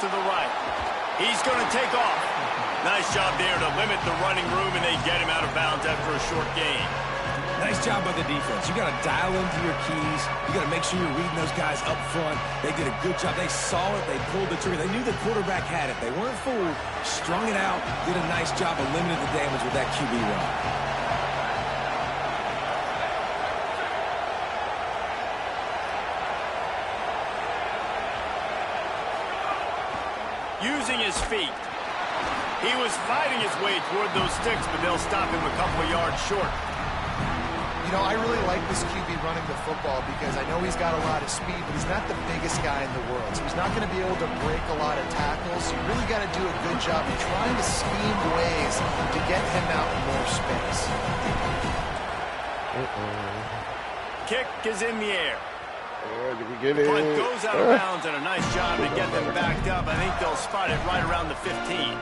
to the right. He's going to take off. Nice job there to limit the running room, and they get him out of bounds after a short gain. Nice job by the defense. You got to dial into your keys. You got to make sure you're reading those guys up front. They did a good job. They saw it. They pulled the trigger. They knew the quarterback had it. They weren't fooled. Strung it out. Did a nice job of limiting the damage with that QB run. Using his feet. He was fighting his way toward those sticks, but they'll stop him a couple of yards short. You know, I really like this QB running the football because I know he's got a lot of speed, but he's not the biggest guy in the world. So he's not going to be able to break a lot of tackles. You really got to do a good job of trying to scheme ways to get him out in more space. Kick is in the air. Did we get it? Punt goes out of bounds, and a nice job to get them backed up. I think they'll spot it right around the 15.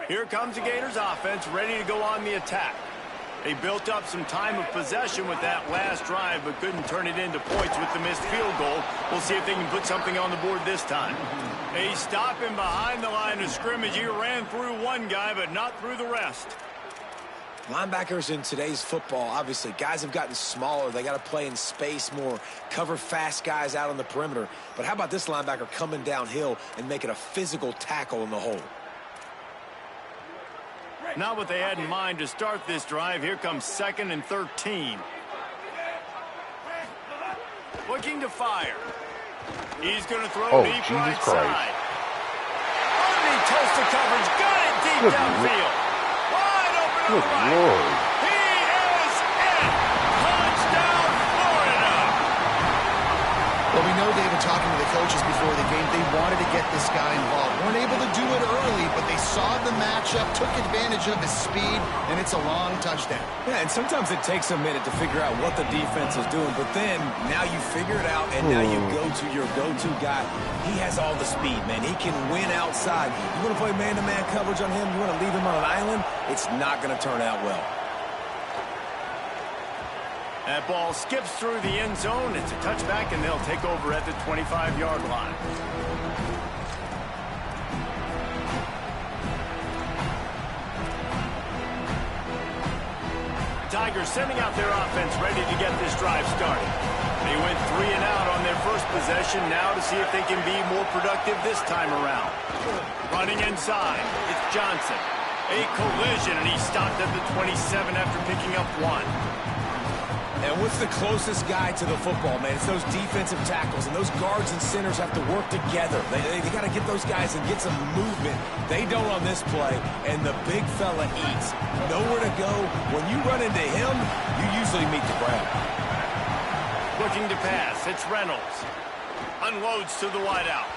Here comes the Gators offense, ready to go on the attack. They built up some time of possession with that last drive, but couldn't turn it into points with the missed field goal. We'll see if they can put something on the board this time. They stop him behind the line of scrimmage. He ran through one guy, but not through the rest. Linebackers in today's football, obviously, guys have gotten smaller. They got to play in space more, cover fast guys out on the perimeter. But how about this linebacker coming downhill and making a physical tackle in the hole? Not what they had in mind to start this drive. Here comes 2nd and 13. Looking to fire. He's going to throw deep right side. Underneath Tulsa coverage. Got it deep downfield. Wide open to the right. Lord. He is in. Touchdown, Florida. Well, we know, David, talking to the coaches before the game, they wanted to get this guy involved. Weren't able to do it early, but they saw the matchup, took advantage of his speed, and it's a long touchdown. Yeah, and sometimes it takes a minute to figure out what the defense is doing, but then now you figure it out, and now you go to your go-to guy. He has all the speed, man. He can win outside. You want to play man-to-man coverage on him? You want to leave him on an island? It's not going to turn out well. That ball skips through the end zone. It's a touchback, and they'll take over at the 25-yard line. Tigers sending out their offense ready to get this drive started. They went 3 and out on their first possession. Now to see if they can be more productive this time around. Running inside, it's Johnson. A collision, and he stopped at the 27 after picking up 1. And what's the closest guy to the football, man? It's those defensive tackles, and those guards and centers have to work together. They got to get those guys and get some movement. They don't on this play, and the big fella eats. Nowhere to go. When you run into him, you usually meet the ground. Looking to pass, it's Reynolds. Unloads to the wideout.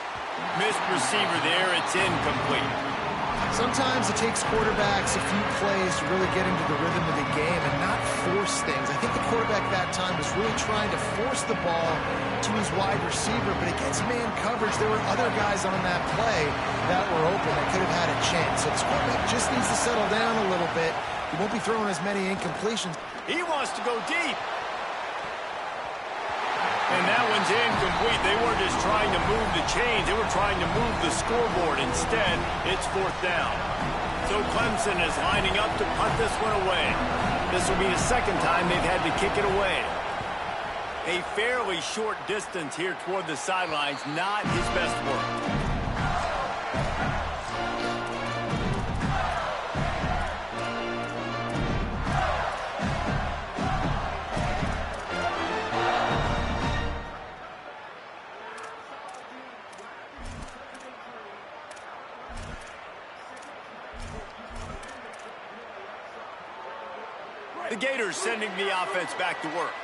Missed receiver there, it's incomplete. Sometimes it takes quarterbacks a few plays to really get into the rhythm of the game and not force things. I think the quarterback that time was really trying to force the ball to his wide receiver, but against man coverage, there were other guys on that play that were open that could have had a chance. So this quarterback just needs to settle down a little bit. He won't be throwing as many incompletions. He wants to go deep. And that one's incomplete. They weren't just trying to move the chains. They were trying to move the scoreboard. Instead, it's 4th down. So Clemson is lining up to punt this one away. This will be the second time they've had to kick it away. A fairly short distance here toward the sidelines. Not his best work. The Gators sending the offense back to work.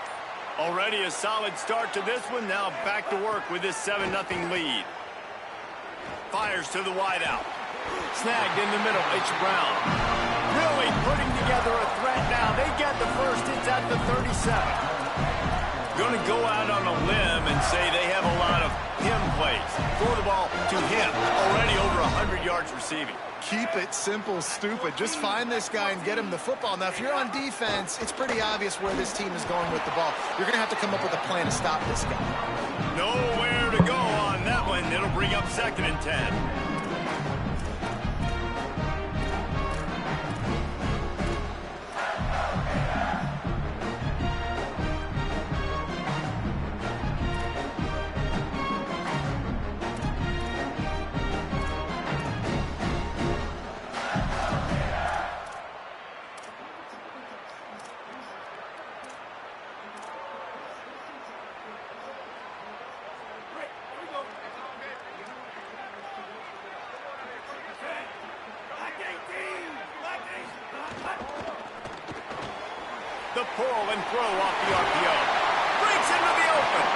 Already a solid start to this one. Now back to work with this 7-0 lead. Fires to the wideout. Snagged in the middle. It's Brown. Really putting together a threat now. They get the first. It's at the 37. Going to go out on a limb and say they have a lot of him plays. Throw the ball to him. Already over 100 yards receiving. keep it simple, stupid. Just find this guy and get him the football. Now, if you're on defense, it's pretty obvious where this team is going with the ball. You're going to have to come up with a plan to stop this guy. Nowhere to go on that one. It'll bring up 2nd and 10. The pull and throw off the RPO. Breaks into the open.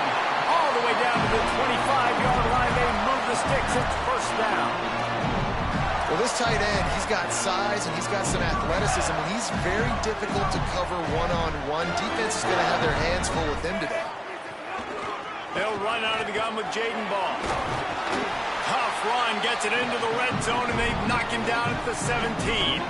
All the way down to the 25-yard line. They move the sticks. It's 1st down. Well, this tight end, he's got size and he's got some athleticism, and he's very difficult to cover one-on-one. Defense is going to have their hands full with him today. They'll run out of the gun with Jaden Ball. Tough run, gets it into the red zone, and they knock him down at the 17.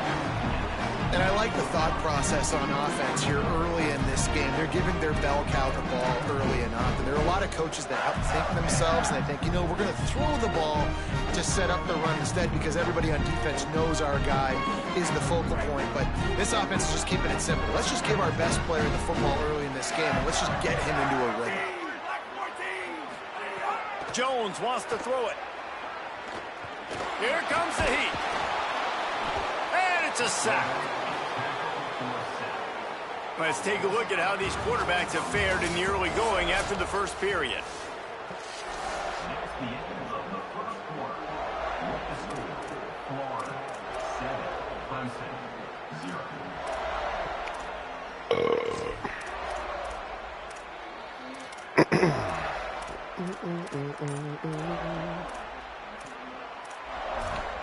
And I like the thought process on offense here early in this game. They're giving their bell cow the ball early enough. And there are a lot of coaches that outthink themselves, and they think, you know, we're going to throw the ball to set up the run instead because everybody on defense knows our guy is the focal point. But this offense is just keeping it simple. Let's just give our best player the football early in this game, and let's just get him into a rhythm. Jones wants to throw it. Here comes the heat. And it's a sack. Let's take a look at how these quarterbacks have fared in the early going after the 1st period.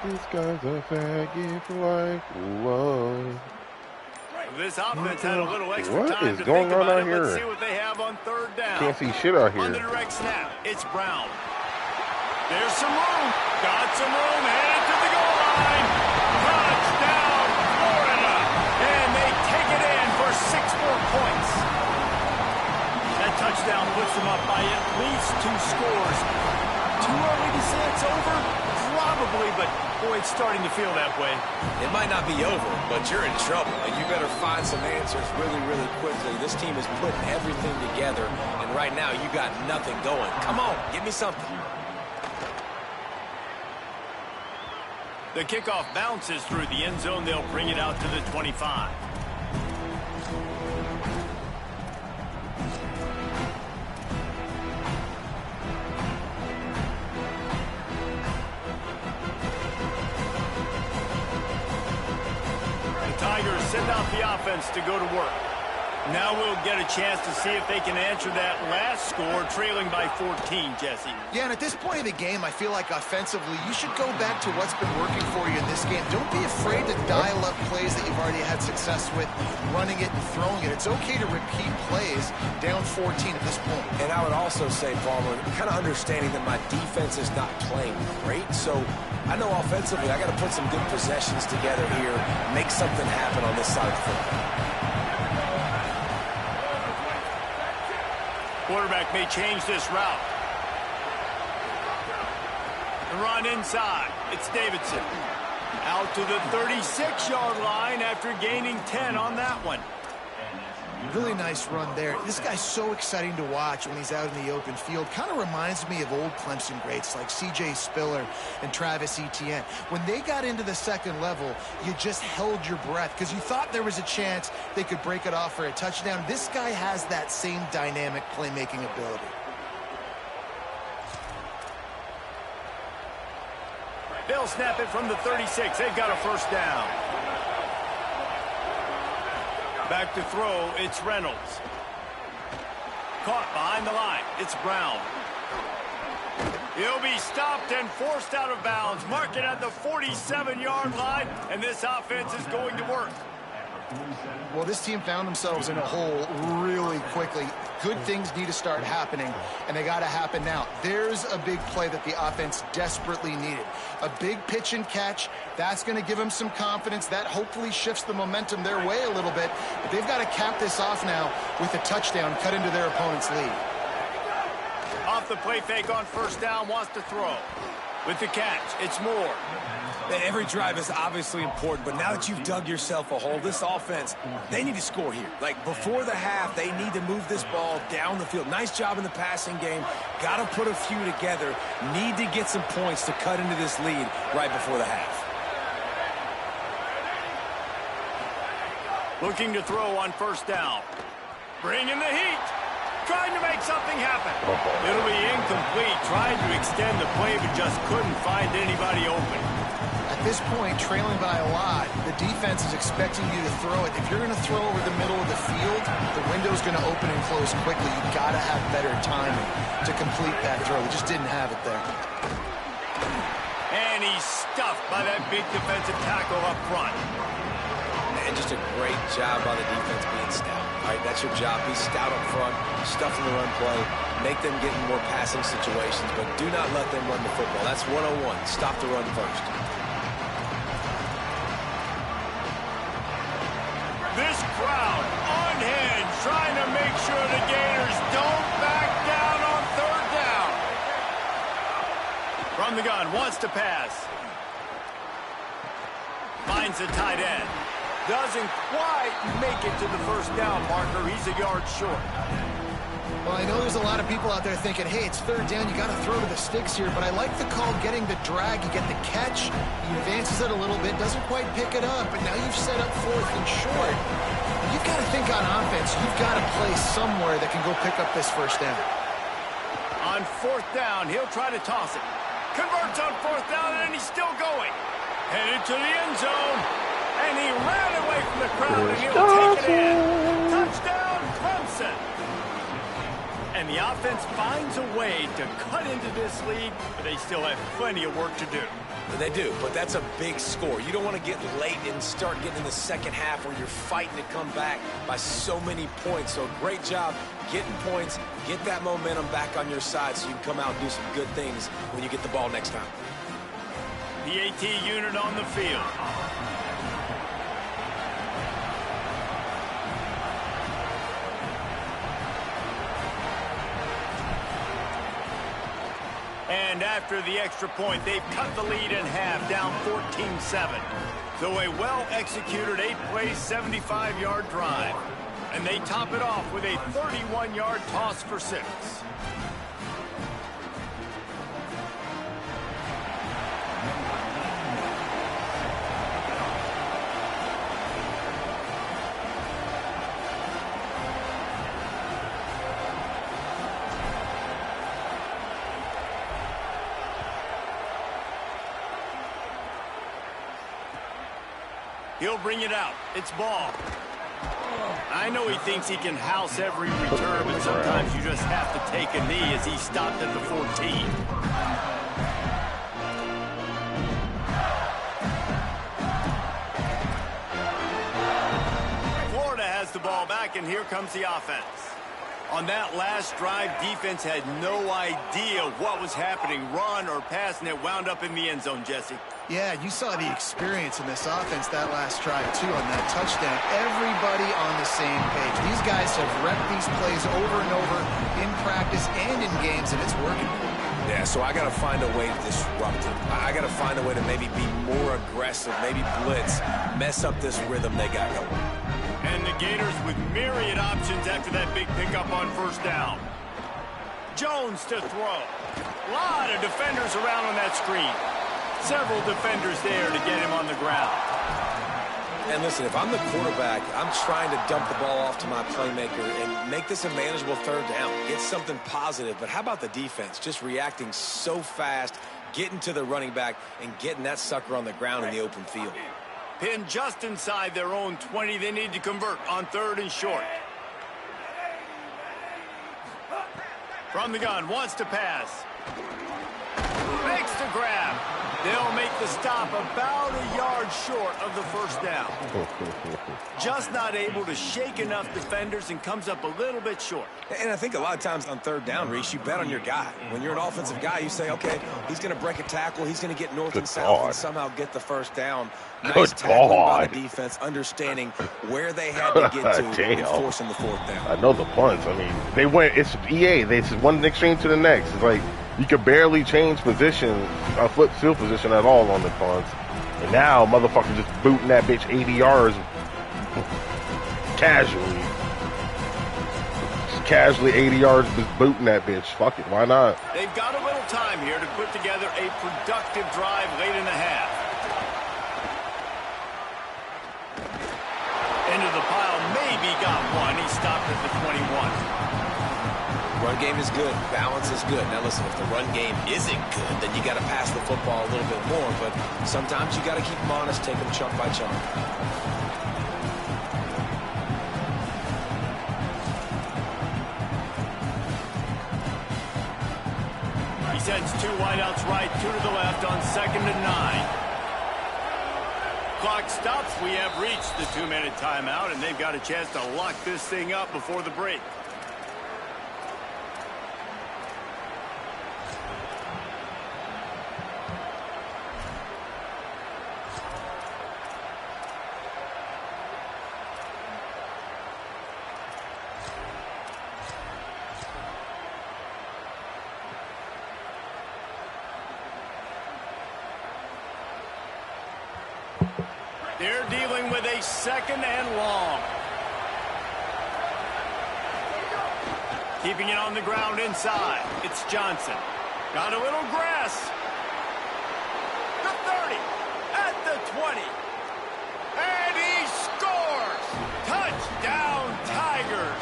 This guy's a faggot for life. Whoa. This offense had a little extra what time is to going think on about out it. here? Let's see what they have on 3rd down. Can't see shit out On the here. direct snap, it's Brown. There's some room. Got some room. Headed to the goal line. Touchdown, Florida. And they take it in for 6 more points. That touchdown puts them up by at least 2 scores. Too early to say it's over? Probably, but boy, it's starting to feel that way. It might not be over, but you're in trouble, and you better find some answers really, really quickly. This team is putting everything together, and right now you got nothing going. Come on, give me something. The kickoff bounces through the end zone. They'll bring it out to the 25. Tigers send out the offense to go to work. Now we'll get a chance to see if they can answer that last score, trailing by 14, Jesse. Yeah, and at this point of the game, I feel like offensively, you should go back to what's been working for you in this game. Don't be afraid to dial up plays that you've already had success with, running it and throwing it. It's okay to repeat plays down 14 at this point. And I would also say, Palmer, kind of understanding that my defense is not playing great, so I know offensively I got to put some good possessions together here, make something happen on this side of the football. Quarterback may change this route. The run inside. It's Davidson. Out to the 36-yard line after gaining 10 on that one. Really nice run there. This guy's so exciting to watch when he's out in the open field. Kind of reminds me of old Clemson greats like C.J. Spiller and Travis Etienne. When they got into the second level, you just held your breath because you thought there was a chance they could break it off for a touchdown. This guy has that same dynamic playmaking ability. They'll snap it from the 36. They've got a 1st down. Back to throw, it's Reynolds. Caught behind the line, it's Brown. He'll be stopped and forced out of bounds. Mark it at the 47-yard line, and this offense is going to work. Well, this team found themselves in a hole really quickly. Good things need to start happening, and they got to happen now. There's a big play that the offense desperately needed. A big pitch and catch. That's going to give them some confidence. That hopefully shifts the momentum their way a little bit. But they've got to cap this off now with a touchdown cut into their opponent's lead. Off the play fake on first down, wants to throw. With the catch, it's Moore. Every drive is obviously important, but now that you've dug yourself a hole, this offense, they need to score here. Like, before the half, they need to move this ball down the field. Nice job in the passing game. Got to put a few together. Need to get some points to cut into this lead right before the half. Looking to throw on first down. Bringing the heat. Trying to make something happen. It'll be incomplete. Trying to extend the play, but just couldn't find anybody open. At this point, trailing by a lot, the defense is expecting you to throw it. If you're going to throw over the middle of the field, the window's going to open and close quickly. You've got to have better timing to complete that throw. They just didn't have it there. And he's stuffed by that big defensive tackle up front. And just a great job by the defense being stout. All right, that's your job. Be stout up front, stuff in the run play, make them get in more passing situations, but do not let them run the football. That's 101. Stop the run first. This crowd unhinged, trying to make sure the Gators don't back down on third down. From the gun, wants to pass. Finds the tight end. Doesn't quite make it to the first down marker. He's a yard short. Well, I know there's a lot of people out there thinking, hey, it's third down, you got to throw to the sticks here, but I like the call getting the drag. You get the catch, he advances it a little bit, doesn't quite pick it up, but now you've set up fourth and short. You've got to think on offense, you've got to play somewhere that can go pick up this first down. On fourth down, he'll try to toss it. Converts on fourth down, and he's still going. Headed to the end zone. And he ran away from the crowd, and he'll take it in. Touchdown, Clemson. And the offense finds a way to cut into this lead, but they still have plenty of work to do. They do, but that's a big score. You don't want to get late and start getting in the second half where you're fighting to come back by so many points. So great job getting points, get that momentum back on your side so you can come out and do some good things when you get the ball next time. The AT unit on the field. And after the extra point, they've cut the lead in half, down 14-7. So a well-executed 8-play, 75-yard drive. And they top it off with a 31-yard toss for 6. He'll bring it out. It's ball. I know he thinks he can house every return, but sometimes you just have to take a knee as he stopped at the 14. Florida has the ball back, and here comes the offense. On that last drive, defense had no idea what was happening, run or pass, and it wound up in the end zone, Jesse. Yeah, you saw the experience in this offense that last drive, too, on that touchdown. Everybody on the same page. These guys have repped these plays over and over in practice and in games, and it's working. Yeah, so I got to find a way to disrupt it. I got to find a way to maybe be more aggressive, maybe blitz, mess up this rhythm they got going. And the Gators with myriad options after that big pickup on first down. Jones to throw. A lot of defenders around on that screen. Several defenders there to get him on the ground. And listen, if I'm the quarterback, I'm trying to dump the ball off to my playmaker and make this a manageable third down. Get something positive. But how about the defense? Just reacting so fast, getting to the running back, and getting that sucker on the ground in the open field. Pinned just inside their own 20. They need to convert on third and short. From the gun, wants to pass. Makes the grab. They'll make the stop about a yard short of the first down. Just not able to shake enough defenders and comes up a little bit short. And I think a lot of times on third down, Reese, you bet on your guy. When you're an offensive guy, you say, okay, he's going to break a tackle. He's going to get north and south and somehow get the first down. Nice tackling by the defense, understanding where they had to get to and forcing the fourth down. I know the punts. I mean, they went, it's EA. It's one extreme to the next. It's like you could barely change position, flip field position at all on the punts. And now, motherfucker just booting that bitch 80 yards casually. Just casually 80 yards just booting that bitch. Fuck it, why not? They've got a little time here to put together a productive drive late in the half. Into the pile, maybe got one. He stopped at the 21. Run game is good. Balance is good. Now listen, if the run game isn't good, then you got to pass the football a little bit more. But sometimes you got to keep them honest, take them chunk by chunk. He sends two wideouts right, two to the left on 2nd and 9. Clock stops. We have reached the 2-minute timeout, and they've got a chance to lock this thing up before the break. They're dealing with a 2nd and long. Keeping it on the ground inside. It's Johnson. Got a little grass. The 30. At the 20. And he scores! Touchdown, Tigers!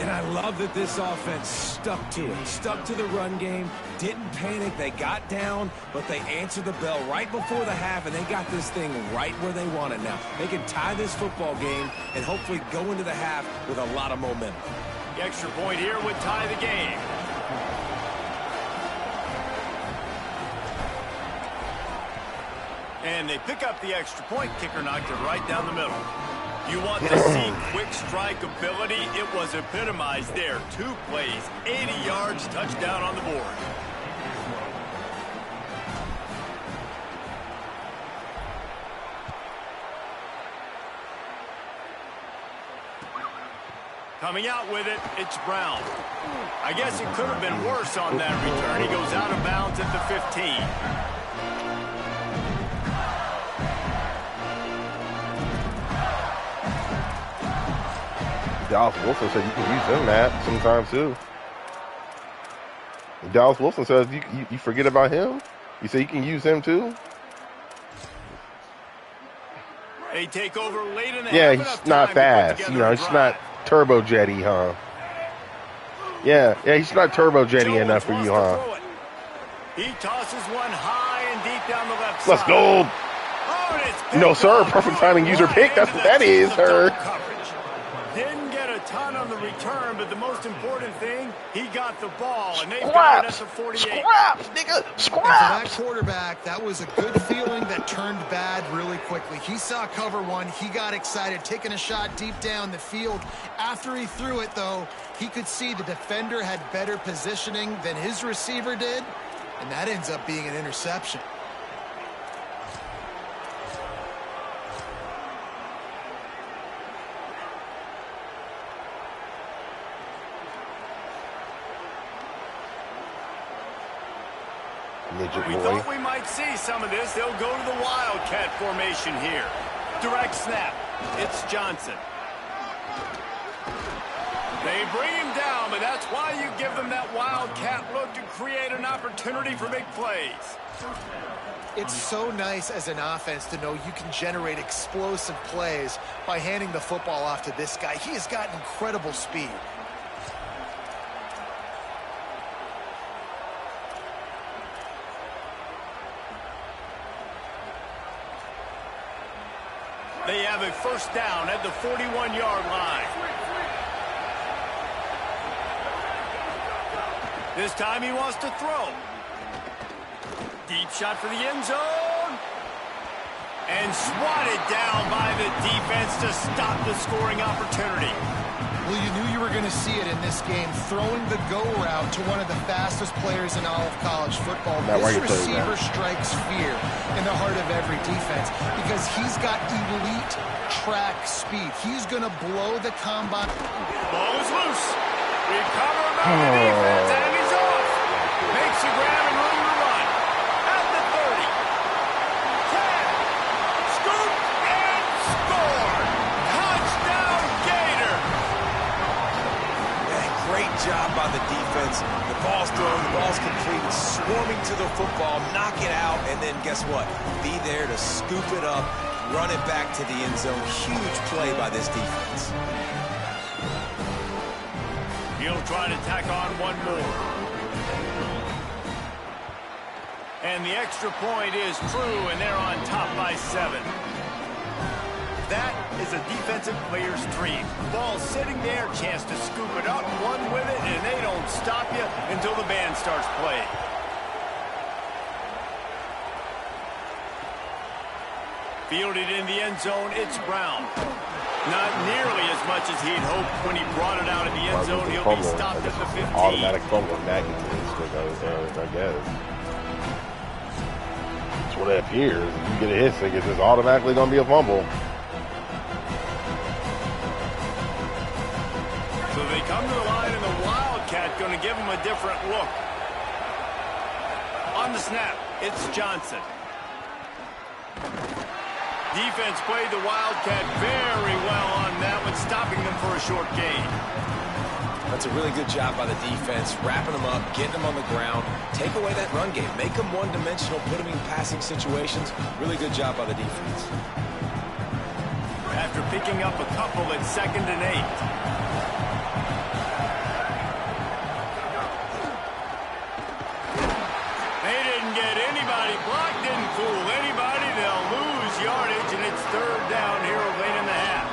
And I love that this offense stuck to it. Stuck to the run game. Didn't panic. They got down, but they answered the bell right before the half, and they got this thing right where they want it now. They can tie this football game and hopefully go into the half with a lot of momentum. The extra point here would tie the game. And they pick up the extra point. Kicker knocked it right down the middle. You want to see quick strike ability? It was epitomized there. 2 plays, 80 yards, touchdown on the board. Coming out with it, it's Brown. I guess it could have been worse on that return. He goes out of bounds at the 15. Dallas Wilson said you can use him, Matt, sometimes too. Dallas Wilson says you forget about him. You say you can use him too. They take over late in the yeah, half. He's not fast. You know, he's not turbo jetty, huh? Yeah, he's not turbo jetty enough for you, huh? He tosses one high and deep down the left side. Let's go. No, sir. Perfect timing user pick. That's what that is, sir. Didn't get a ton on the return, but the most important thing, he got the ball, and they got it at the 48. Scraps, nigga, scraps. And for that quarterback, that was a good feeling that turned bad really quickly. He saw cover one. He got excited, taking a shot deep down the field. After he threw it, though, he could see the defender had better positioning than his receiver did, and that ends up being an interception. We thought we might see some of this. They'll go to the Wildcat formation here. Direct snap. It's Johnson. They bring him down, but that's why you give them that Wildcat look to create an opportunity for big plays. It's so nice as an offense to know you can generate explosive plays by handing the football off to this guy. He has got incredible speed. They have a first down at the 41-yard line. This time he wants to throw. Deep shot for the end zone. And swatted down by the defense to stop the scoring opportunity. Well, you knew you were going to see it in this game, throwing the go route to one of the fastest players in all of college football. This receiver strikes fear in the heart of every defense because he's got elite track speed. He's going to blow the combine. Ball is loose. Recover by the defense, and he's off. Makes a grab and room to run. At the 30. 10. Scoop and score. Touchdown, Gator. Great job by the defense. The ball's thrown, the ball's completed, swarming to the football, knock it out, and then guess what? Be there to scoop it up, run it back to the end zone. Huge play by this defense. He'll try to tack on one more. And the extra point is true, and they're on top by 7. That is a defensive player's dream. Ball sitting there, chance to scoop it up, run with it, and they don't stop you until the band starts playing. Fielded in the end zone, it's Brown. Not nearly as much as he'd hoped when he brought it out in the end zone. He'll be stopped at the 15. Automatic fumble, I guess. That's what it appears. If you get a hit stick, it's just automatically going to be a fumble. So they come to the line, and the Wildcat going to give him a different look. On the snap, it's Johnson. Defense played the Wildcat very well on that one, stopping them for a short gain. That's a really good job by the defense, wrapping them up, getting them on the ground, take away that run game, make them one-dimensional, put them in passing situations. Really good job by the defense. After picking up a couple at 2nd and 8. They didn't get anybody blocked, didn't fool anybody. They'll lose yardage, and it's 3rd down here late in the half.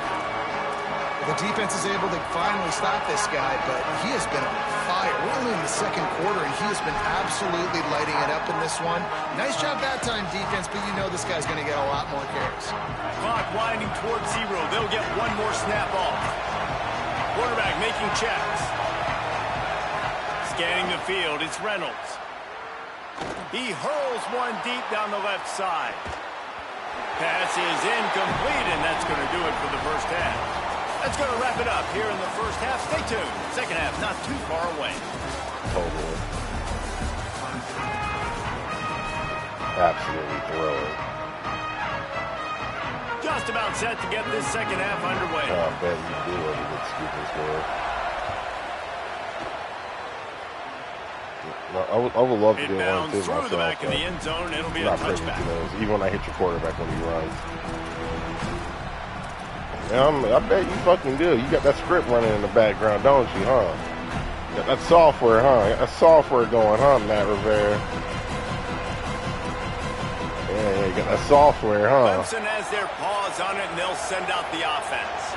The defense is able to finally stop this guy, but he has been on fire. We're only in the 2nd quarter, and he has been absolutely lighting it up in this one. Nice job that time, defense, but you know this guy's going to get a lot more carries. Clock winding towards 0. They'll get one more snap off. Quarterback making checks. Scanning the field, it's Reynolds. He hurls one deep down the left side. Pass is incomplete, and that's going to do it for the first half. That's going to wrap it up here in the first half. Stay tuned. Second half not too far away. Totally. Absolutely thrilling. Just about set to get this second half underway. I bet you do love a good scooping score. I would love to do one too myself. The back of the end zone. It'll be a touchback. Even when I hit your quarterback when he runs. I bet you fucking do. You got that script running in the background, don't you, huh? You got that software, huh? You got that software going, huh, Matt Rivera? Yeah, you got that software, huh? Clemson has their paws on it, and they'll send out the offense.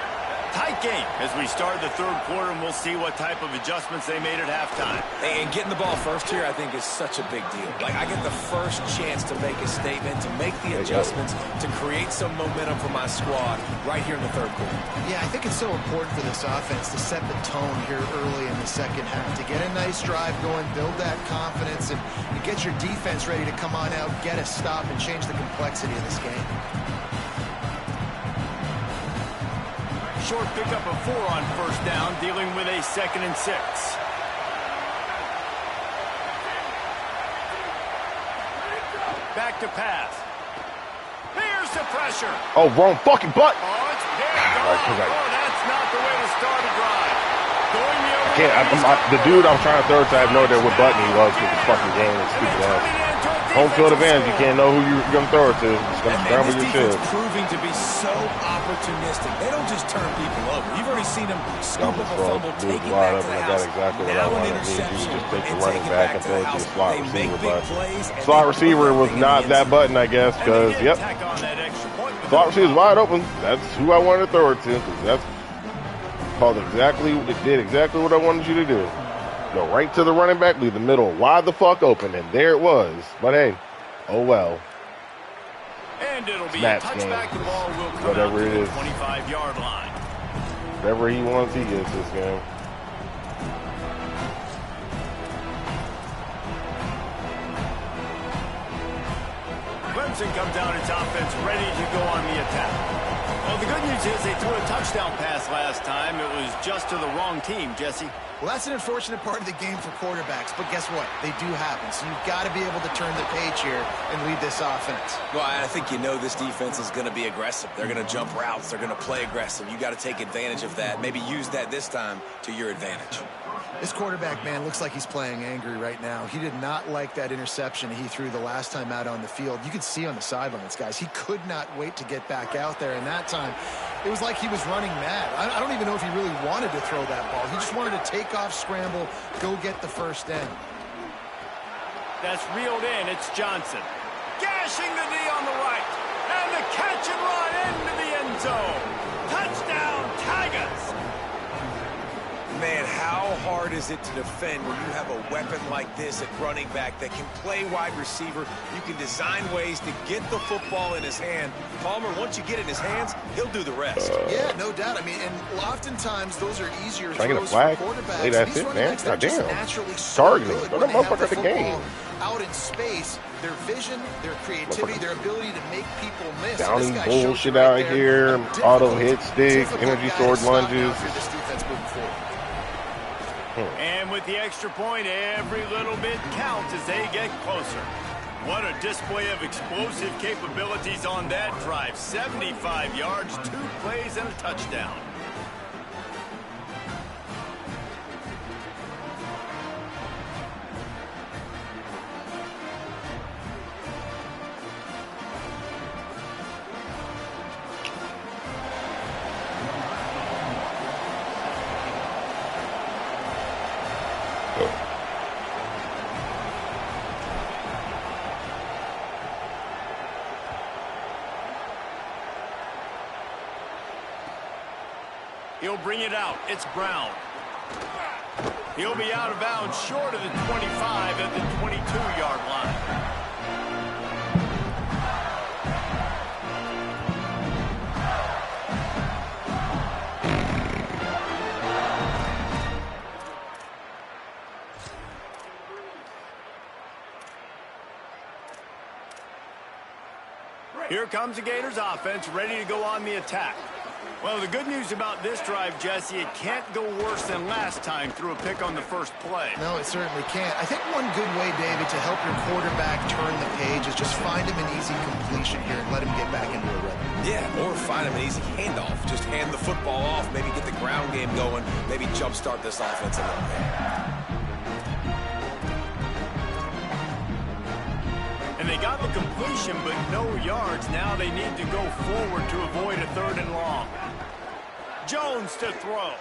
Tight game as we start the 3rd quarter, and we'll see what type of adjustments they made at halftime. And getting the ball first here, I think, is such a big deal. Like, I get the first chance to make a statement, to make the adjustments, to create some momentum for my squad right here in the 3rd quarter. Yeah, I think it's so important for this offense to set the tone here early in the second half, to get a nice drive going, build that confidence, and get your defense ready to come on out, get a stop, and change the complexity of this game. Short pickup of 4 on first down, dealing with a 2nd and 6. Back to pass. Here's the pressure. Oh, wrong fucking butt. Oh, it's picked off. That's not the way to start a drive. Going the other way. The dude I'm trying to throw to, I have no idea what button he was with this fucking game. It's stupid ass. Home field advantage. You can't know who you're going to throw it to. It's going to scramble your shit. This defense proving to be so opportunistic. They don't just turn people over. You've already seen them scoop up a fumble, take it back to the house. Now an interception, just take the and running take it back back and to throw the it to house. the slot They make receiver. big plays. Slot receiver was not that button, I guess, because, yep. Slot receiver was wide open. That's who I wanted to throw it to, because that's called exactly, it did exactly what I wanted you to do. Go right to the running back, leave the middle wide the fuck open, and there it was. But hey, Oh, well. And it'll be Snaps a touchback. game. The ball will come Whatever out it to the is. 25-yard line. Whatever he wants, he gets this game. Clemson comes out its offense ready to go on the attack. Well, the good news is they threw a touchdown pass last time. It was just to the wrong team, Jesse. Well, that's an unfortunate part of the game for quarterbacks, but guess what? They do happen. So you've got to be able to turn the page here and lead this offense. Well, I think you know this defense is going to be aggressive. They're going to jump routes. They're going to play aggressive. You got to take advantage of that. Maybe use that this time to your advantage. This quarterback, man, looks like he's playing angry right now. He did not like that interception he threw the last time out on the field. You could see on the sidelines, guys, he could not wait to get back out there. And that time, it was like he was running mad. I don't even know if he really wanted to throw that ball. He just wanted to take off, scramble, go get the first down. That's reeled in. It's Johnson. Gashing the knee on the right. And the catch and run into the end zone. Touchdown, Tigers. Man, how hard is it to defend when you have a weapon like this at running back that can play wide receiver? You can design ways to get the football in his hand. Palmer, once you get it in his hands, he'll do the rest. Yeah, no doubt. I mean, and oftentimes those are easier Trying to get a throws flag? for quarterbacks. Hey, that's These it, running man. backs, they're just Goddamn. naturally so Targeting. good Throw when that they have motherfucker the at the game. football out in space. Their vision, their creativity, their ability to make people miss. Downing This guy shows bullshit you right out there. here. A Auto hit stick, difficult energy guy sword to stop lunges. now for this defense moving forward. And with the extra point, every little bit counts as they get closer. What a display of explosive capabilities on that drive. 75 yards, 2 plays, and a touchdown. He'll bring it out. It's Brown. He'll be out of bounds short of the 25 at the 22-yard line. Here comes the Gators offense, ready to go on the attack. Well, the good news about this drive, Jesse, it can't go worse than last time through a pick on the first play. No, it certainly can't. I think one good way, David, to help your quarterback turn the page is just find him an easy completion here and let him get back into a rhythm. Yeah, or find him an easy handoff. Just hand the football off, maybe get the ground game going, maybe jumpstart this offense a little bit. And they got the completion, but no yards. Now they need to go forward to avoid a 3rd and long. Jones to throw.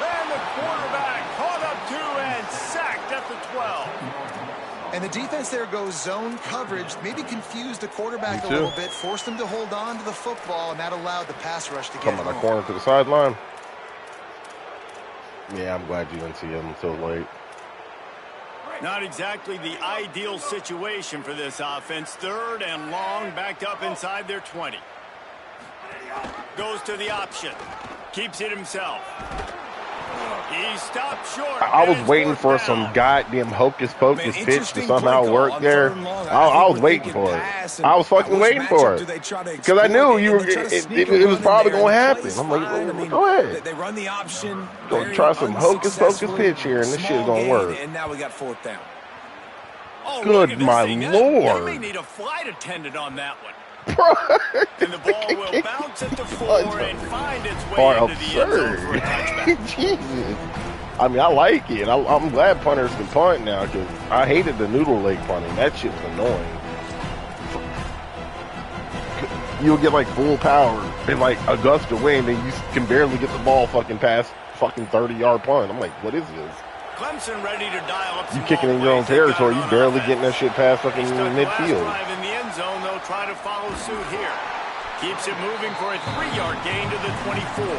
And the quarterback caught up to and sacked at the 12. And the defense there goes zone coverage, maybe confused the quarterback a little bit, forced him to hold on to the football, and that allowed the pass rush to get Coming a corner to the sideline. Yeah, I'm glad you didn't see him so late. Not exactly the ideal situation for this offense. 3rd and long, backed up inside their 20. Goes to the option. Keeps it himself. He stopped short. I was waiting for some goddamn hocus pocus pitch to somehow work there. I was waiting for it. I was fucking waiting for it. Because I knew you were. It was probably going to happen. I'm like, go ahead. They run the option. Gonna try some hocus pocus pitch here, and this shit's gonna work. And now we got 4th down. Oh, Good my lord. They may need a flight attendant on that one. Bro, And the ball will bounce at the 4 and find its way into the end zone for a touchback. Jesus. I mean, I like it. I'm glad punters can punt now because I hated the noodle leg punting. That shit was annoying. You'll get like full power and like a gust of wind, and you can barely get the ball fucking past fucking 30-yard punt. I'm like, what is this? Clemson ready to dial up. You kicking in your own territory, you barely getting that shit past fucking midfield. Drive in the end zone, they'll try to follow suit here. Keeps it moving for a 3-yard gain to the 24.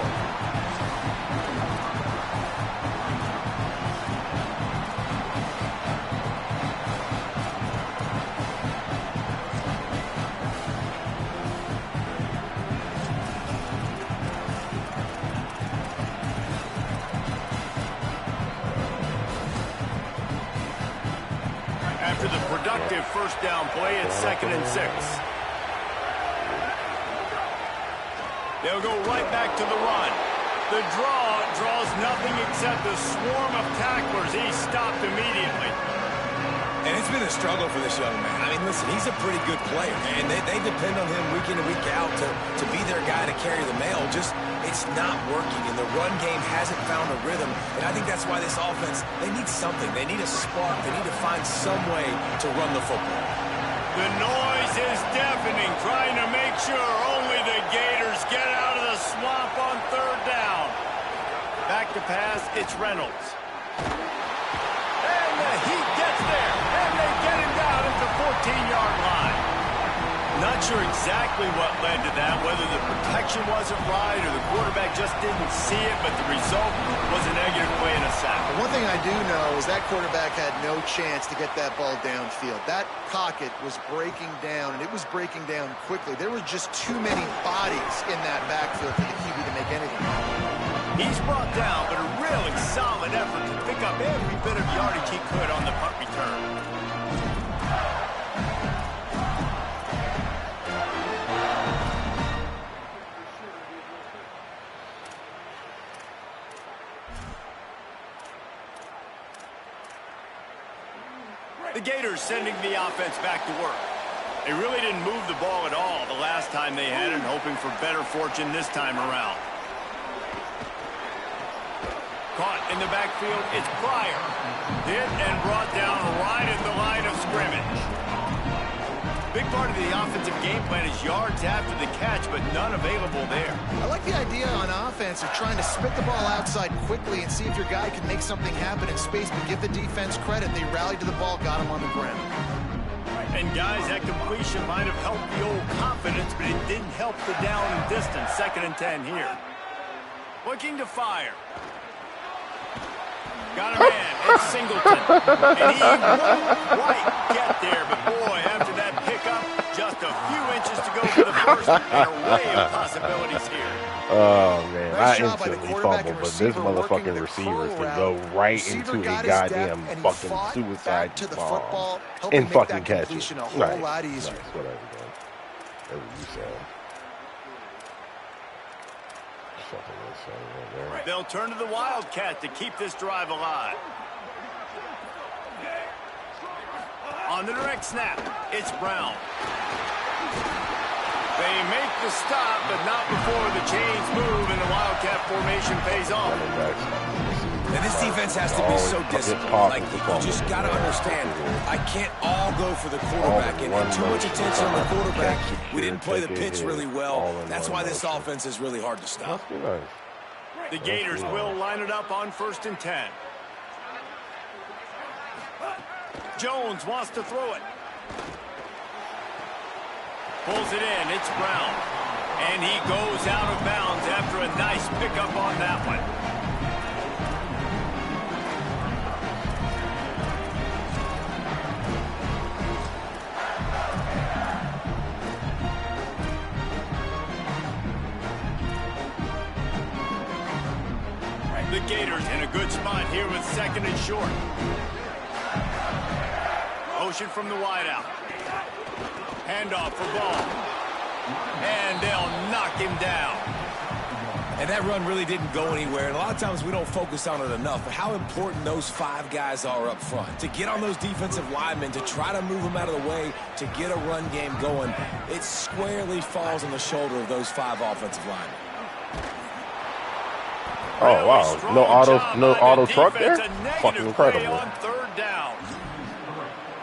effective first down play at 2nd and 6. They'll go right back to the run. The draw draws nothing except a swarm of tacklers. He's stopped immediately. And it's been a struggle for this young man. I mean, listen, he's a pretty good player, and they depend on him week in and week out to be their guy to carry the mail. Just, it's not working, and the run game hasn't found a rhythm. And I think that's why this offense, they need something. They need a spark. They need to find some way to run the football. The noise is deafening, trying to make sure only the Gators get out of the swamp on 3rd down. Back to pass, it's Reynolds. And the heat gets there, and they get him down at the 14-yard line. Not sure exactly what led to that, whether the protection wasn't right or the quarterback just didn't see it, but the result was a negative play and a sack. One thing I do know is that quarterback had no chance to get that ball downfield. That pocket was breaking down, and it was breaking down quickly. There were just too many bodies in that backfield for the QB to make anything. He's brought down, but a really solid effort to pick up every bit of yardage he could on the punt return. The Gators sending the offense back to work. They really didn't move the ball at all the last time they had it, hoping for better fortune this time around. Caught in the backfield, it's Pryor. Hit and brought down right at the line of scrimmage. Big part of the offensive game plan is yards after the catch, but none available there. I like the idea on offense of trying to spit the ball outside quickly and see if your guy can make something happen in space, but give the defense credit. They rallied to the ball, got him on the ground. And guys, that completion might have helped the old confidence, but it didn't help the down and distance. 2nd and 10 here. Looking to fire. Got a man, it's Singleton. And he won't quite get there, but boy, after that pickup, just a few inches to go for the first, and a array of possibilities here. Oh, man, Nice I job by the instantly quarterback fumbled, and but this receiver working motherfucking the receiver curl can go route. right Receiver into a got his depth, goddamn and he fucking fought suicide back to the bomb football, helping and make fucking that catch completion it. a whole Nice, lot easier. nice, whatever, man. That's what you said. Fucking insane right there. They'll turn to the Wildcat to keep this drive alive. On the direct snap, it's Brown. They make the stop, but not before the chains move and the Wildcat formation pays off. And this defense has to be so disciplined. Like, you just got to understand, I can't all go for the quarterback. And too much attention on the quarterback. We didn't play the pitch really well. That's why this offense is really hard to stop. The Gators will line it up on 1st and 10. Jones wants to throw it. Pulls it in. It's Brown. And he goes out of bounds after a nice pickup on that one. The Gators in a good spot here with 2nd and short. Motion from the wideout. Handoff for Ball. And they'll knock him down. And that run really didn't go anywhere. And a lot of times we don't focus on it enough. But how important those 5 guys are up front. To get on those defensive linemen, to try to move them out of the way, to get a run game going, it squarely falls on the shoulder of those 5 offensive linemen. Oh, wow. No auto truck there? Fucking incredible. On 3rd down.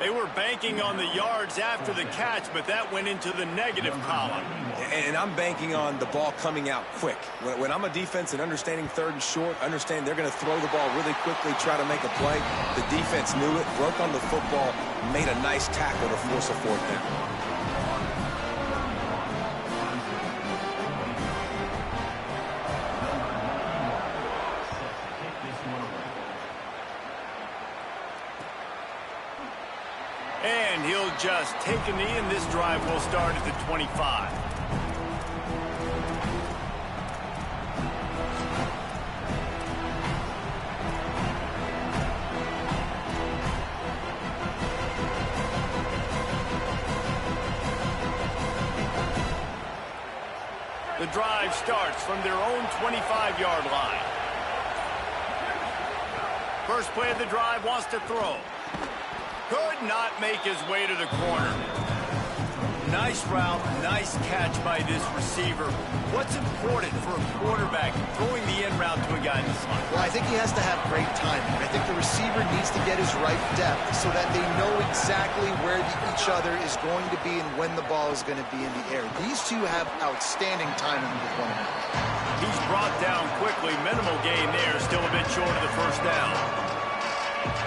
They were banking on the yards after the catch, but that went into the negative column. And I'm banking on the ball coming out quick. When I'm a defense and understanding 3rd and short, understand they're going to throw the ball really quickly, try to make a play. The defense knew it, broke on the football, made a nice tackle to force a 4th down. And he'll just take a knee, and this drive will start at the 25. The drive starts from their own 25-yard line. First play of the drive, wants to throw. Could not make his way to the corner. Nice route, nice catch by this receiver. What's important for a quarterback throwing the in route to a guy in the slot? Well, I think he has to have great timing. I think the receiver needs to get his right depth so that they know exactly where each other is going to be and when the ball is going to be in the air. These two have outstanding timing with one another. He's brought down quickly. Minimal gain there, still a bit short of the first down.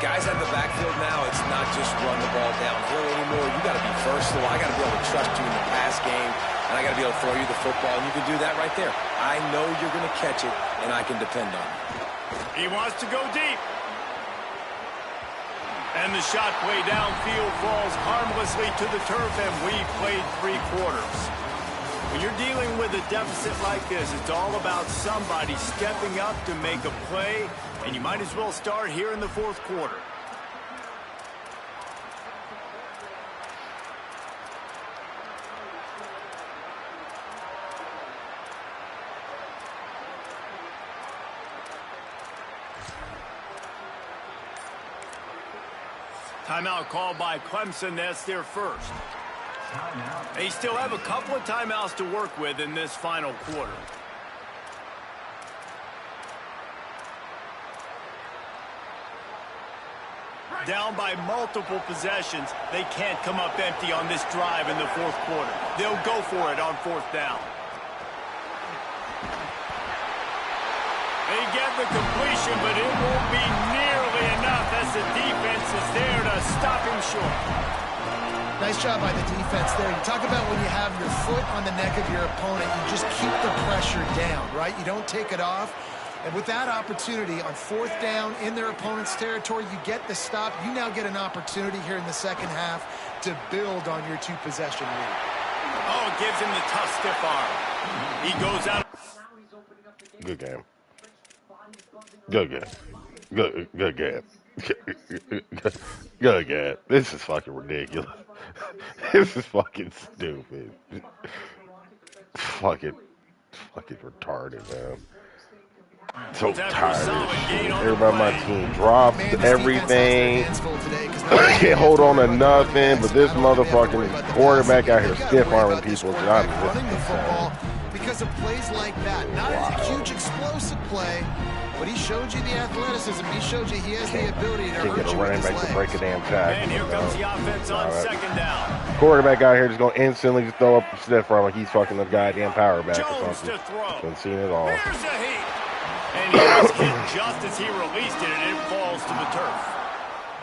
Guys out of the backfield now, it's not just run the ball downhill anymore. You got to be versatile. I got to be able to trust you in the pass game, and I got to be able to throw you the football, and you can do that right there. I know you're going to catch it, and I can depend on it. He wants to go deep. And the shot play downfield falls harmlessly to the turf, and we've played 3 quarters. When you're dealing with a deficit like this, it's all about somebody stepping up to make a play, and you might as well start here in the 4th quarter. Timeout called by Clemson. That's their first. They still have a couple of timeouts to work with in this final quarter. Down by multiple possessions, they can't come up empty on this drive in the 4th quarter. They'll go for it on 4th down. They get the completion, but it won't be nearly enough as the defense is there to stop him short. Nice job by the defense there. You talk about when you have your foot on the neck of your opponent, you just keep the pressure down, right? You don't take it off. And with that opportunity on 4th down in their opponent's territory, you get the stop. You now get an opportunity here in the second half to build on your 2-possession lead. Oh, it gives him the tough, stiff arm. He goes out. Good game. Good game. Good game. Good game. This is fucking ridiculous. This is fucking stupid. Fucking retarded, man. So tired of this shit. Everybody on my team dropped everything. Can't hold on to nothing, but this motherfucking quarterback out here stiff-arming people. Running the football because of plays like that. Not a huge explosive play, but he showed you the athleticism. He showed you he has the ability to hurt you with his legs. To break a damn tackle. And here comes the offense on 2nd down. Quarterback out here just going to instantly just throw up a stiff arm like he's fucking the goddamn power back or something. To throw. Been seeing it all. Here's a heat. And he was hit just as he released it, and it falls to the turf.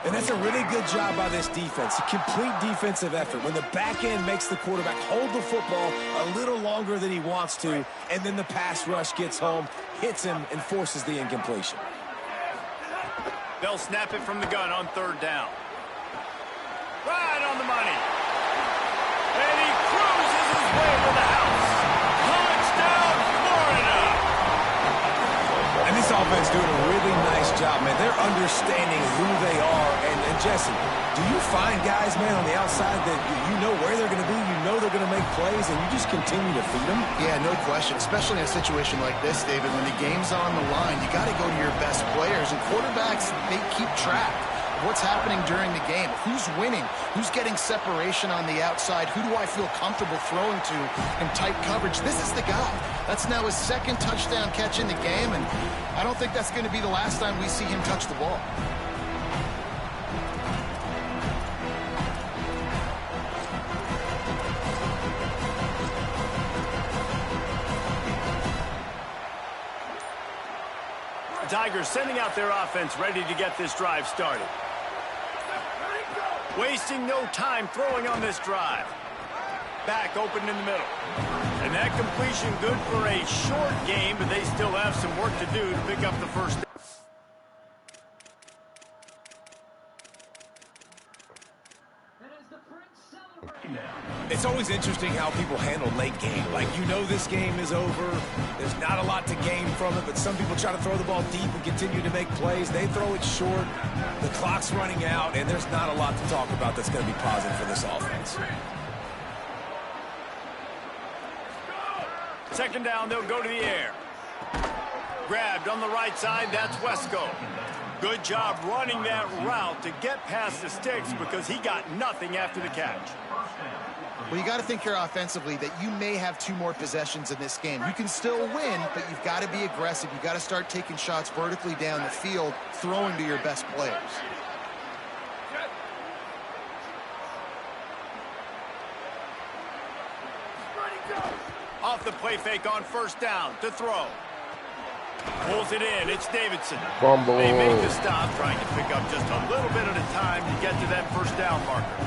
And that's a really good job by this defense. A complete defensive effort. When the back end makes the quarterback hold the football a little longer than he wants to, and then the pass rush gets home, hits him, and forces the incompletion. They'll snap it from the gun on 3rd down. Right on the money. And he cruises his way to the house. Touchdown, Florida! And this offense doing a really nice job, man. They're understanding who they are. And Jesse, do you find guys, man, on the outside that you know where they're going to be, you know they're going to make plays, and you just continue to feed them? Yeah, no question, especially in a situation like this, David. When the game's on the line, you got to go to your best players. And quarterbacks, they keep track of what's happening during the game. Who's winning? Who's getting separation on the outside? Who do I feel comfortable throwing to in tight coverage? This is the guy. That's now his 2nd touchdown catch in the game, and I don't think that's going to be the last time we see him touch the ball. The Tigers sending out their offense ready to get this drive started. Wasting no time throwing on this drive. Back open in the middle. And that completion good for a short game, but they still have some work to do to pick up the first down. It's always interesting how people handle late game. Like, you know this game is over. There's not a lot to gain from it, but some people try to throw the ball deep and continue to make plays. They throw it short. The clock's running out, and there's not a lot to talk about that's going to be positive for this offense. second down, they'll go to the air. Grabbed on the right side, that's Wesco. Good job running that route to get past the sticks because he got nothing after the catch. Well, you got to think here offensively that you may have 2 more possessions in this game. You can still win, but you've got to be aggressive. You've got to start taking shots vertically down the field, throwing to your best players. Off the play fake on first down to throw. Pulls it in. It's Davidson. Fumble. They make the stop, trying to pick up just a little bit at a time to get to that first down marker.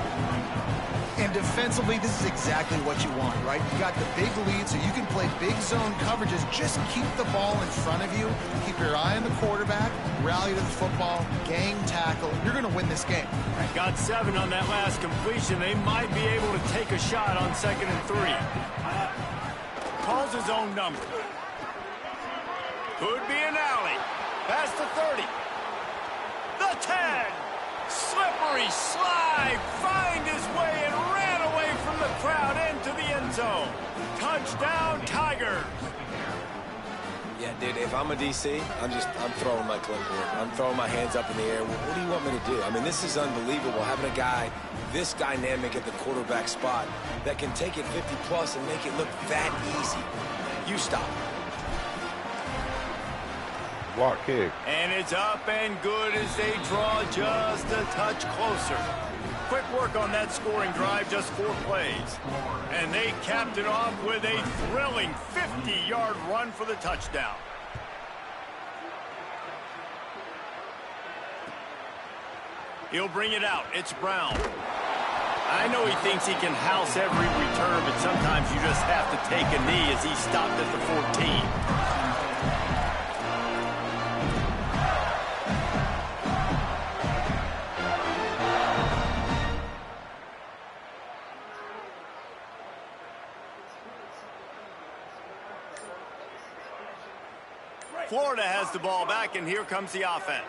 And defensively, this is exactly what you want, right? You got the big lead, so you can play big zone coverages. Just keep the ball in front of you. Keep your eye on the quarterback. Rally to the football. Gang tackle. You're going to win this game. Got 7 on that last completion. They might be able to take a shot on 2nd and 3. Calls his own number. Could be an alley. Past the 30. The 10. Slippery slide. Find his way and ran away from the crowd into the end zone. Touchdown, Tigers. Yeah, dude, if I'm a DC, I'm throwing my clipboard. I'm throwing my hands up in the air. What do you want me to do? I mean, this is unbelievable, having a guy this dynamic at the quarterback spot that can take it 50-plus and make it look that easy. You stop. Block kick. And it's up and good as they draw just a touch closer. Quick work on that scoring drive, just 4 plays. And they capped it off with a thrilling 50-yard run for the touchdown. He'll bring it out. It's Brown. I know he thinks he can house every return, but sometimes you just have to take a knee as he stopped at the 14. Florida has the ball back, and here comes the offense.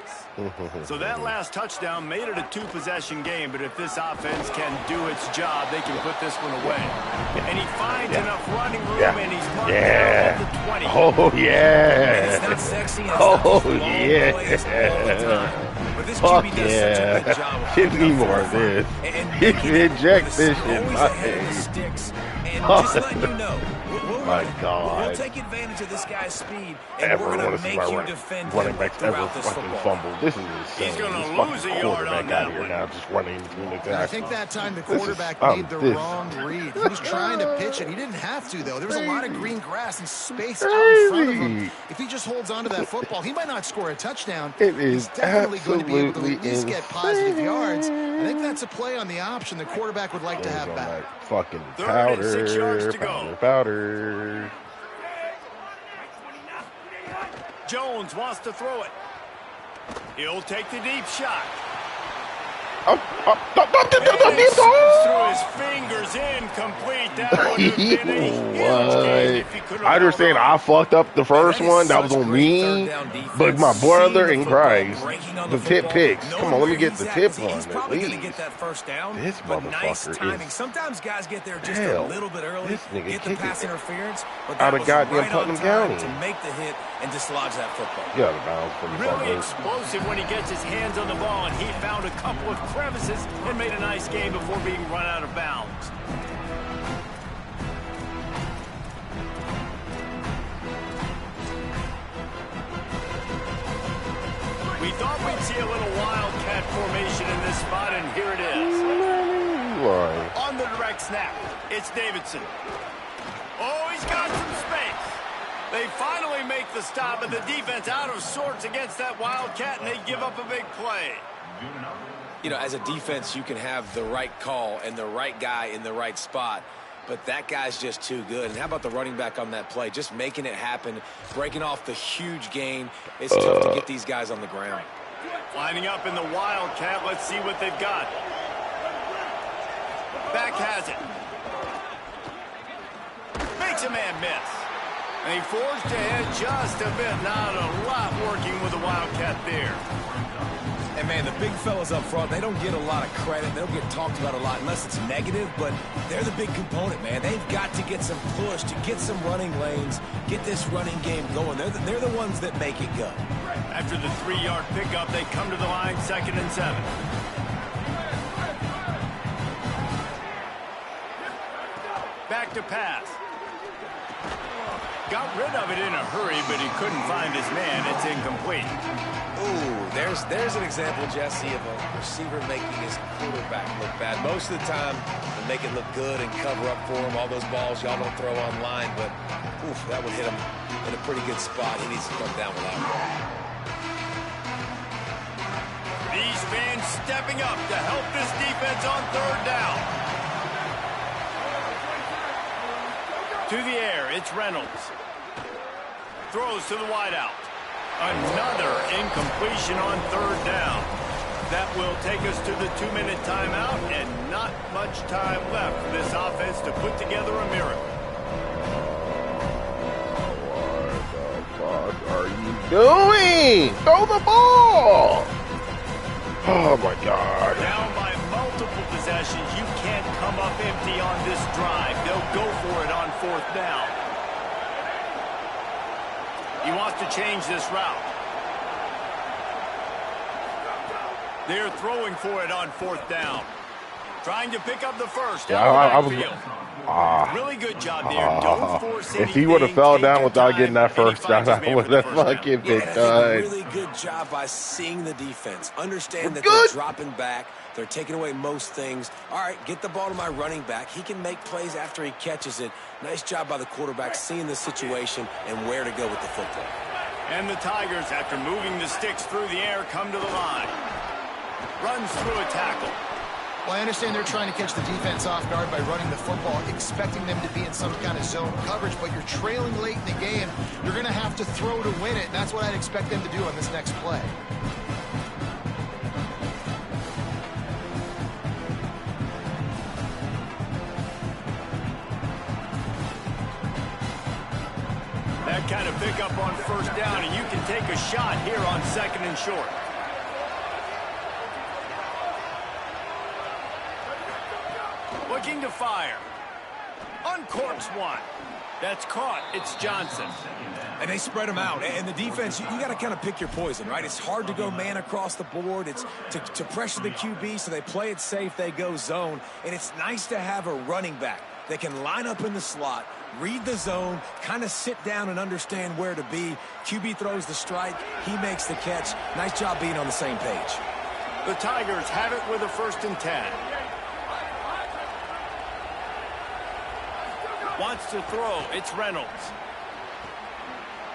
So that last touchdown made it a 2-possession game, but if this offense can do its job, they can put this one away. And he finds enough running room, and he's marked down at the 20. Oh, yeah. It's not sexy. It's Oh, not just yeah. long plays all the time. But this Fuck QB does such a good job of Give me picking up more of 4 or this. 5 and Inject with this always in my ahead of the face. sticks. And just letting you know, we'll My run it. God. We'll take advantage of this guy's speed, and Ever we're want going to to see make my you defend running him backs ever throughout this fucking football. fumble? This is insane. He's gonna This lose a fucking yard quarterback on that out here one. now, just running between the I tackles. think that time the This is quarterback made the this. wrong read. He was trying to pitch it. He didn't have to, though. There was a lot of green grass and space out in front of him. If he just holds on to that football, he might not score a touchdown. It is He's definitely going to be able to absolutely at least get positive insane. yards. I think that's a play on the option the quarterback would like to have On back. that fucking 3rd and 6 yards to go. powder. Jones wants to throw it. He'll take the deep shot. Up, And it slips through his fingers, incomplete. That would have been a huge gain if he could have I understand I fucked up the first That is one. That was such on great me. third-down defense. But my brother Seeing in the football, Christ, breaking on the the tip football, picks. knowing Come on, let me where get he's the at, tip 'cause on he's at probably going to least. get that first down. This but nice motherfucker timing. is Sometimes guys get there just hell. a little bit early, This nigga get the kicking pass it interference, but out that of was goddamn right on Putnam time County. to make the hit and dislodge that football. You out of bounds from the Really fumble. explosive when he gets his hands on the ball, and he found a couple of crevices and made a nice game before being run out of bounds. We thought we'd see a little wildcat formation in this spot, and here it is. Right. On the direct snap, it's Davidson. Oh, he's got some space. They finally make the stop, and the defense out of sorts against that wildcat, and they give up a big play. You know, as a defense, you can have the right call and the right guy in the right spot, but that guy's just too good. And how about the running back on that play? Just making it happen, breaking off the huge gain. It's tough to get these guys on the ground. Lining up in the wildcat, let's see what they've got. Back has it. Makes a man miss. And he forged ahead just a bit. Not a lot working with the wildcat there. And, man, the big fellas up front, they don't get a lot of credit. They don't get talked about a lot unless it's negative, but they're the big component, man. They've got to get some push, to get some running lanes, get this running game going. They're the ones that make it go. After the 3-yard pickup, they come to the line, 2nd and 7. Back to pass. Got rid of it in a hurry, but he couldn't find his man. It's incomplete. Ooh, there's an example, Jesse, of a receiver making his quarterback look bad. Most of the time, they make it look good and cover up for him. All those balls y'all don't throw online, but oof, that would hit him in a pretty good spot. He needs to come down with that one. These fans stepping up to help this defense on 3rd down. To the air, it's Reynolds. Throws to the wideout. Another incompletion on 3rd down. That will take us to the 2-minute timeout, and not much time left for this offense to put together a miracle. What the fuck are you doing? Throw the ball! Oh my God. Down by multiple possessions, you can't come up empty on this drive. They'll go for it on 4th down. He wants to change this route. They're throwing for it on 4th down. Trying to pick up the first. Really good job there. Don't force anything. If he would have fell down without getting that first down, I would have fucking been done. Really good job by seeing the defense. Understand that they're dropping back. They're taking away most things. All right, get the ball to my running back. He can make plays after he catches it. Nice job by the quarterback seeing the situation and where to go with the football. And the Tigers, after moving the sticks through the air, come to the line. Runs through a tackle. Well, I understand they're trying to catch the defense off guard by running the football, expecting them to be in some kind of zone coverage, but you're trailing late in the game. You're going to have to throw to win it, and that's what I'd expect them to do on this next play. That kind of pickup on 1st down, and you can take a shot here on 2nd and short. Looking to fire. Uncorks one. That's caught. It's Johnson. And they spread them out. And the defense, you got to kind of pick your poison, right? It's hard to go man across the board. It's to pressure the QB, so they play it safe. They go zone. And it's nice to have a running back that can line up in the slot, read the zone, kind of sit down and understand where to be. QB throws the strike. He makes the catch. Nice job being on the same page. The Tigers have it with a 1st and 10. Wants to throw. It's Reynolds.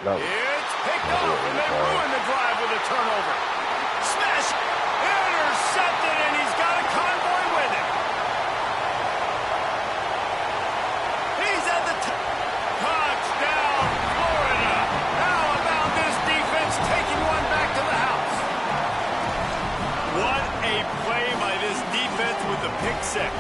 No. It's picked off, and they ruin the drive with a turnover. Smash! Intercepted, and he's got a convoy with him. He's at the touchdown, Florida. How about this defense taking one back to the house? What a play by this defense with the pick 6.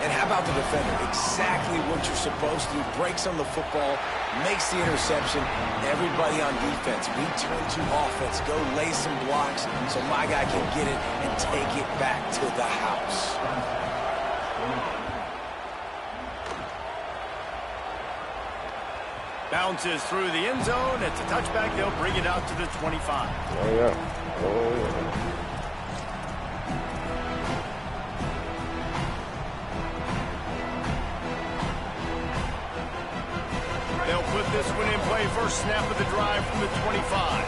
And how about the defender? Exactly what you're supposed to do. Breaks on the football, makes the interception. Everybody on defense, we turn to offense. Go lay some blocks so my guy can get it and take it back to the house. Bounces through the end zone. It's a touchback. They'll bring it out to the 25. Oh, yeah. Oh, yeah. They'll put this one in play. First snap of the drive from the 25.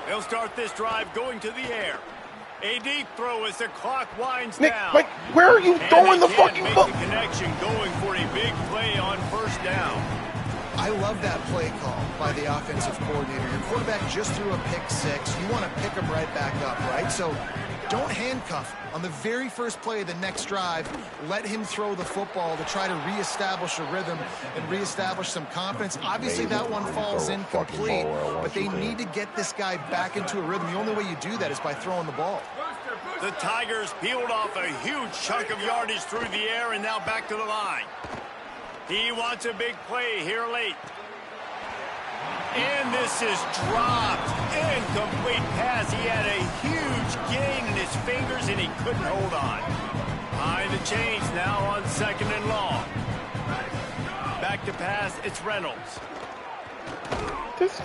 They'll start this drive going to the air. A deep throw as the clock winds down. Nick, where are you throwing the fucking ball? The connection going for a big play on 1st down. I love that play call by the offensive coordinator. Your quarterback just threw a pick 6. You want to pick him right back up, right? So don't handcuff. On the very first play of the next drive, let him throw the football to try to reestablish a rhythm and reestablish some confidence. Obviously, that one falls incomplete, but they need to get this guy back into a rhythm. The only way you do that is by throwing the ball. The Tigers peeled off a huge chunk of yardage through the air and now back to the line. He wants a big play here late. And this is dropped. Incomplete pass. He had a huge gain in his fingers, and he couldn't hold on. Behind the chains now on 2nd and long. Back to pass, it's Reynolds.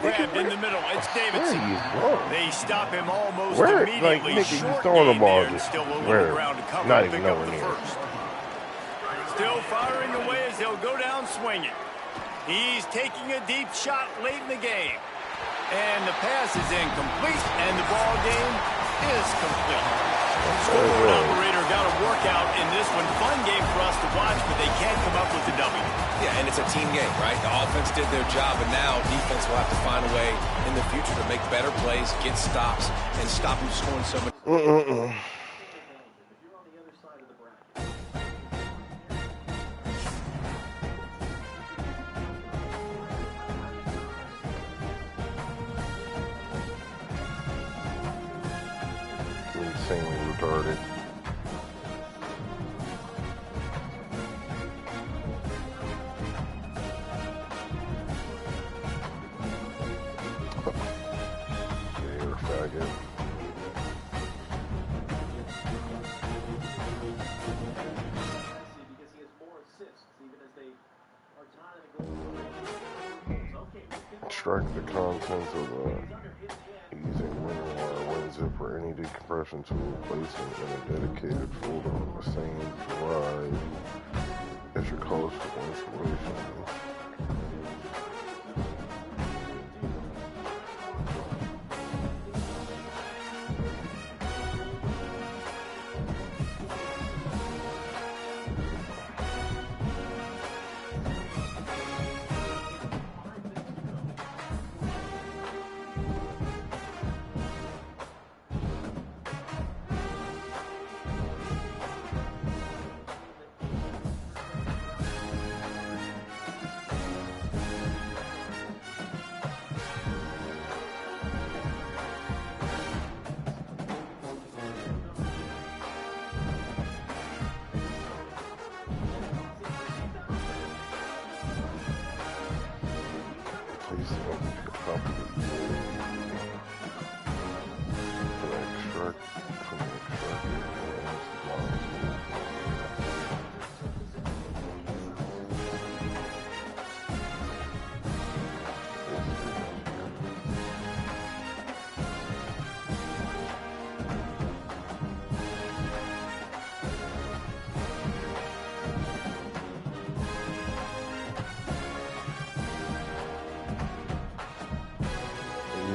Grabbed in the middle, it's Davidson. They stop him almost immediately. Like, Short throwing the ball there, and just still a little where? ground to cover Not to even pick up nowhere the near. first. Still firing away as they'll go down swinging. He's taking a deep shot late in the game. And the pass is incomplete, and the ball game is complete. Scoreboard operator got a workout in this one. Fun game for us to watch, but they can't come up with the W. Yeah, and it's a team game, right? The offense did their job, and now defense will have to find a way in the future to make better plays, get stops, and stop them scoring so much. Insanely retarded. You're a faggot. Extract the contents of using WinRAR WinZip or any decompression tool, placing in a dedicated folder on the same drive as your coastal installation.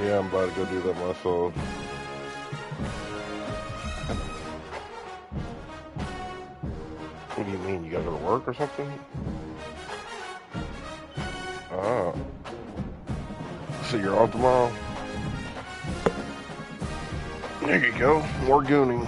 Yeah, I'm about to go do that myself. What do you mean? You gotta go to work or something? Ah. So you're off tomorrow? There you go. More gooning.